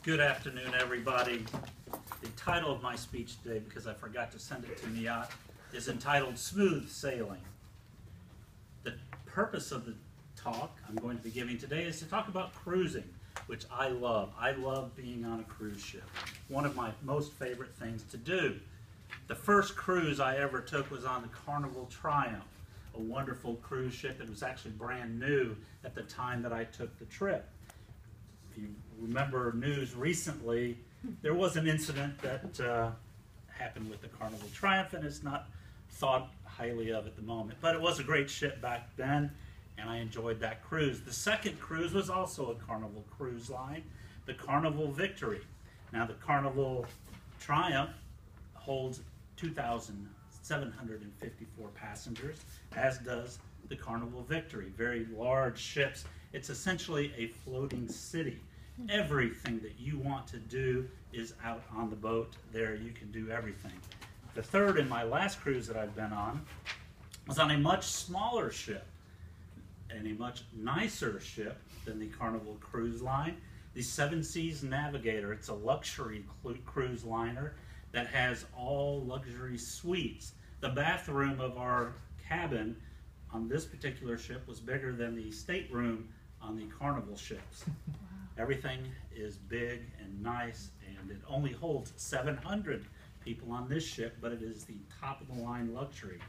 Good afternoon, everybody. The title of my speech today, because I forgot to send it to the yacht, is entitled Smooth Sailing. The purpose of the talk I'm going to be giving today is to talk about cruising, which I love. I love being on a cruise ship. One of my most favorite things to do. The first cruise I ever took was on the Carnival Triumph, a wonderful cruise ship. It was actually brand new at the time that I took the trip. If you remember news recently, there was an incident that happened with the Carnival Triumph, and it's not thought highly of at the moment. But it was a great ship back then, and I enjoyed that cruise. The second cruise was also a Carnival cruise line, the Carnival Victory. Now, the Carnival Triumph holds 2,754 passengers, as does the Carnival Victory. Very large ships. It's essentially a floating city. Everything that you want to do is out on the boat. There you can do everything. The third and my last cruise that I've been on was on a much smaller ship and a much nicer ship than the Carnival Cruise Line, the Seven Seas Navigator. It's a luxury cruise liner that has all luxury suites. The bathroom of our cabin on this particular ship was bigger than the stateroom on the Carnival ships. Wow. Everything is big and nice, and it only holds 700 people on this ship, but it is the top of the line luxury.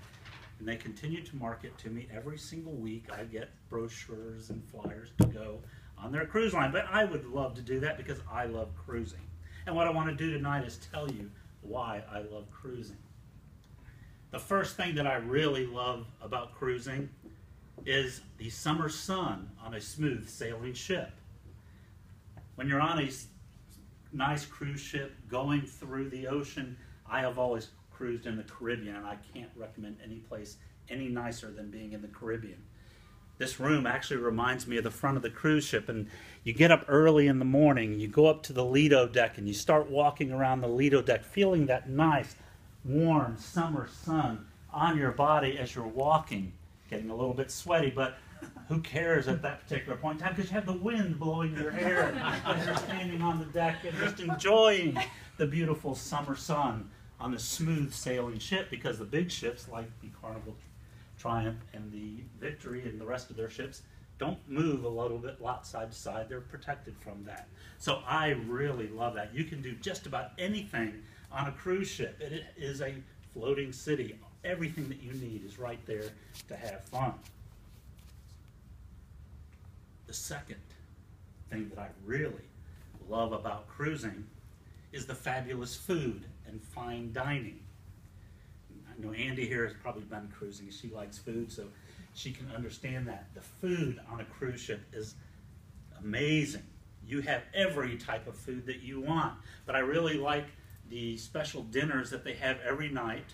And they continue to market to me every single week. I get brochures and flyers to go on their cruise line, but I would love to do that because I love cruising. And what I want to do tonight is tell you why I love cruising. The first thing that I really love about cruising is the summer sun on a smooth sailing ship. When you're on a nice cruise ship going through the ocean, I have always cruised in the Caribbean, and I can't recommend any place any nicer than being in the Caribbean. This room actually reminds me of the front of the cruise ship, and you get up early in the morning, you go up to the Lido deck, and you start walking around the Lido deck, feeling that nice, warm summer sun on your body as you're walking. Getting a little bit sweaty, but who cares at that particular point in time, because you have the wind blowing your hair as you're standing on the deck and just enjoying the beautiful summer sun on a smooth sailing ship, because the big ships like the Carnival Triumph and the Victory and the rest of their ships don't move a lot side to side. They're protected from that. So I really love that. You can do just about anything on a cruise ship. It is a floating city. Everything that you need is right there to have fun. The second thing that I really love about cruising is the fabulous food and fine dining. I know Andy here has probably been cruising. She likes food, so she can understand that. The food on a cruise ship is amazing. You have every type of food that you want, but I really like the special dinners that they have every night.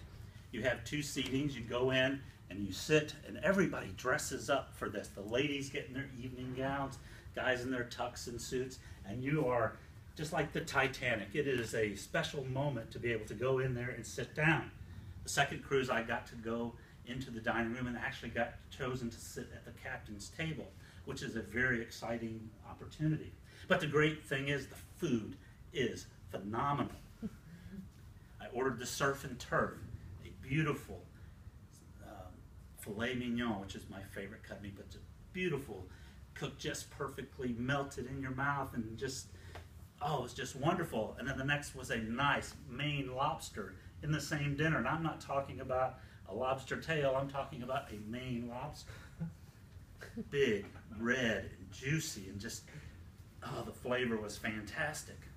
You have two seatings, you go in and you sit, and everybody dresses up for this. The ladies get in their evening gowns, guys in their tux and suits, and you are just like the Titanic. It is a special moment to be able to go in there and sit down. The second cruise, I got to go into the dining room and actually got chosen to sit at the captain's table, which is a very exciting opportunity. But the great thing is the food is phenomenal. I ordered the surf and turf. Beautiful filet mignon, which is my favorite cut meat, but it's beautiful, cooked just perfectly, melted in your mouth, and just, oh, it's just wonderful. And then the next was a nice Maine lobster in the same dinner. And I'm not talking about a lobster tail, I'm talking about a Maine lobster. Big, red, and juicy, and just, oh, the flavor was fantastic.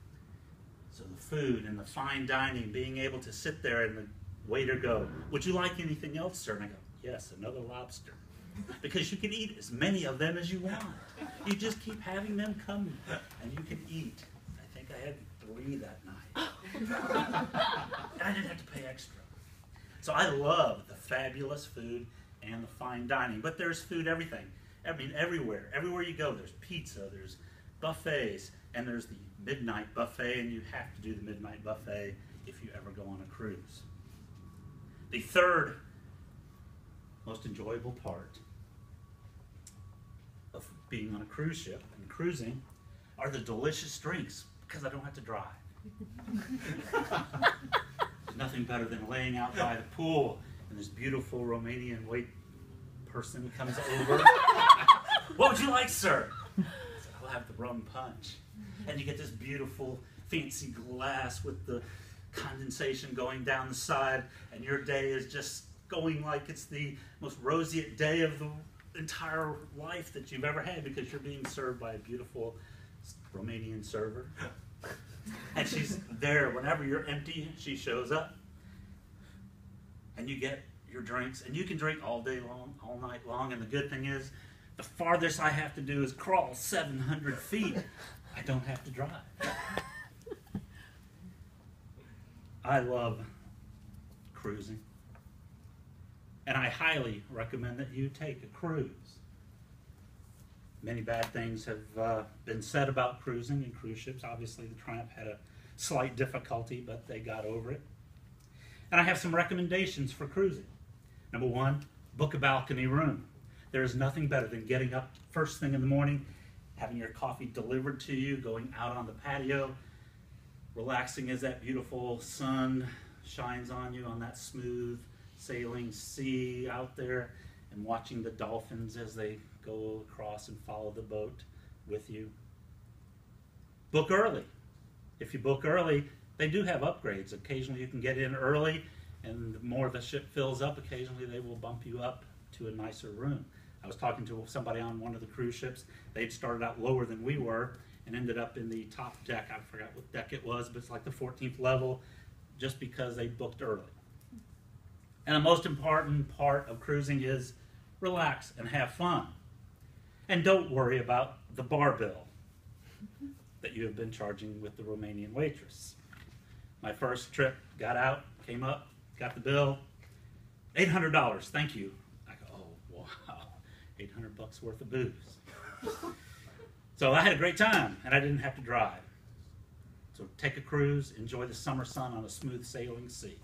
So the food and the fine dining, being able to sit there and the waiter go, "Would you like anything else, sir?" And I go, "Yes, another lobster." Because you can eat as many of them as you want. You just keep having them come, and you can eat. I think I had 3 that night. And I didn't have to pay extra. So I love the fabulous food and the fine dining. But there's food everything. I mean, everywhere. Everywhere you go, there's pizza, there's buffets, and there's the midnight buffet, and you have to do the midnight buffet if you ever go on a cruise. The third most enjoyable part of being on a cruise ship and cruising are the delicious drinks Because I don't have to drive. There's nothing better than laying out by the pool and this beautiful Romanian wait person comes over. What would you like, sir? I said, I'll have the rum punch. And you get this beautiful fancy glass with the condensation going down the side, and your day is just going like it's the most roseate day of the entire life that you've ever had, because you're being served by a beautiful Romanian server. And she's there whenever you're empty. She shows up, and you get your drinks, and you can drink all day long, all night long. And the good thing is, the farthest I have to do is crawl 700 feet. I don't have to drive. I love cruising, and I highly recommend that you take a cruise. Many bad things have been said about cruising and cruise ships. Obviously, the Triumph had a slight difficulty, but they got over it. And I have some recommendations for cruising. Number one, book a balcony room. There is nothing better than getting up first thing in the morning, having your coffee delivered to you, going out on the patio, relaxing as that beautiful sun shines on you on that smooth sailing sea out there, and watching the dolphins as they go across and follow the boat with you. Book early. If you book early, they do have upgrades. Occasionally you can get in early, and the more the ship fills up, occasionally they will bump you up to a nicer room. I was talking to somebody on one of the cruise ships. They'd started out lower than we were and ended up in the top deck. I forgot what deck it was, but it's like the 14th level, just because they booked early. And the most important part of cruising is relax and have fun. And don't worry about the bar bill that you have been charging with the Romanian waitress. My first trip, got out, came up, got the bill, $800, thank you. I go, oh, wow, 800 bucks worth of booze. So I had a great time, and I didn't have to drive. So take a cruise, enjoy the summer sun on a smooth sailing sea.